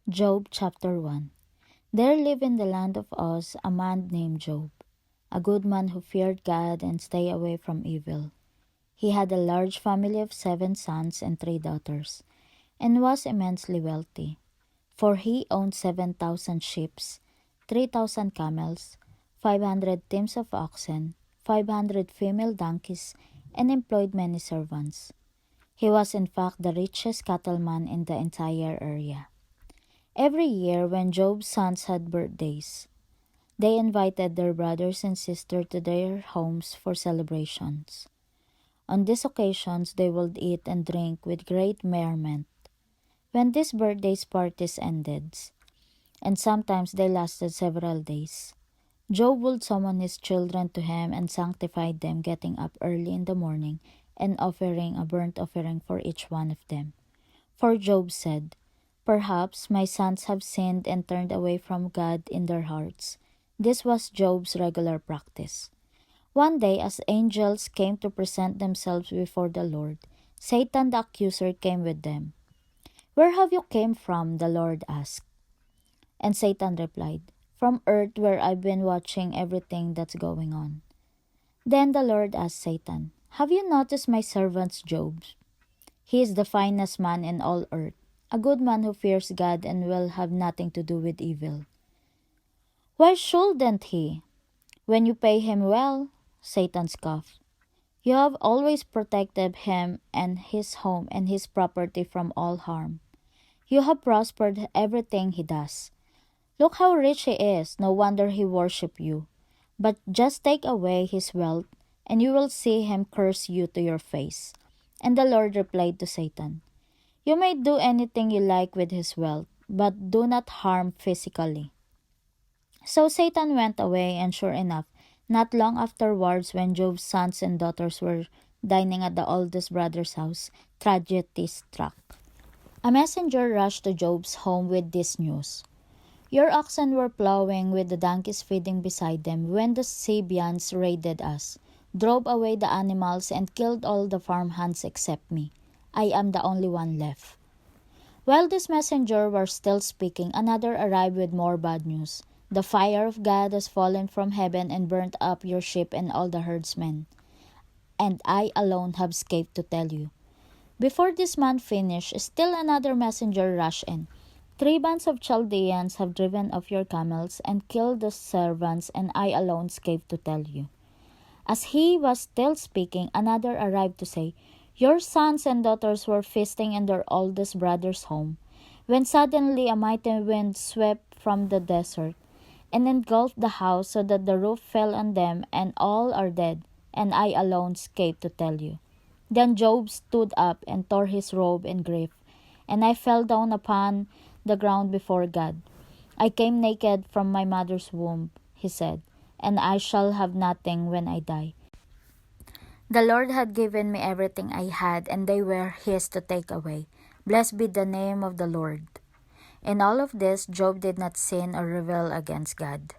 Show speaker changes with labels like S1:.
S1: Job chapter 1. There lived in the land of Uz a man named Job, a good man who feared God and stayed away from evil. He had a large family of 7 sons and 3 daughters, and was immensely wealthy, for he owned 7,000 sheep, 3,000 camels, 500 teams of oxen, 500 female donkeys, and employed many servants. He was in fact the richest cattleman in the entire area. Every year, when Job's sons had birthdays, they invited their brothers and sisters to their homes for celebrations. On these occasions, they would eat and drink with great merriment. When these birthday parties ended, and sometimes they lasted several days, Job would summon his children to him and sanctify them, getting up early in the morning and offering a burnt offering for each one of them. For Job said, "Perhaps my sons have sinned and turned away from God in their hearts." This was Job's regular practice. One day, as angels came to present themselves before the Lord, Satan the accuser came with them. "Where have you come from?" the Lord asked. And Satan replied, "From earth, where I've been watching everything that's going on." Then the Lord asked Satan, "Have you noticed my servant Job? He is the finest man in all earth, a good man who fears God and will have nothing to do with evil. Why shouldn't he? When you pay him well," Satan scoffed. "You have always protected him and his home and his property from all harm. You have prospered everything he does. Look how rich he is, no wonder he worships you. But just take away his wealth, and you will see him curse you to your face." And the Lord replied to Satan, "You may do anything you like with his wealth, but do not harm physically." So Satan went away, and sure enough, not long afterwards, when Job's sons and daughters were dining at the oldest brother's house, tragedy struck. A messenger rushed to Job's home with this news: "Your oxen were plowing with the donkeys feeding beside them when the Sabians raided us, drove away the animals, and killed all the farmhands except me. I am the only one left." While this messenger was still speaking, another arrived with more bad news. "The fire of God has fallen from heaven and burnt up your sheep and all the herdsmen, and I alone have escaped to tell you." Before this man finished, still another messenger rushed in. "3 bands of Chaldeans have driven off your camels and killed the servants, and I alone escaped to tell you." As he was still speaking, another arrived to say, "Your sons and daughters were feasting in their oldest brother's home, when suddenly a mighty wind swept from the desert and engulfed the house so that the roof fell on them, and all are dead, and I alone escaped to tell you." Then Job stood up and tore his robe in grief, "And I fell down upon the ground before God. I came naked from my mother's womb," he said, "and I shall have nothing when I die. The Lord had given me everything I had, and they were his to take away. Blessed be the name of the Lord." In all of this, Job did not sin or rebel against God.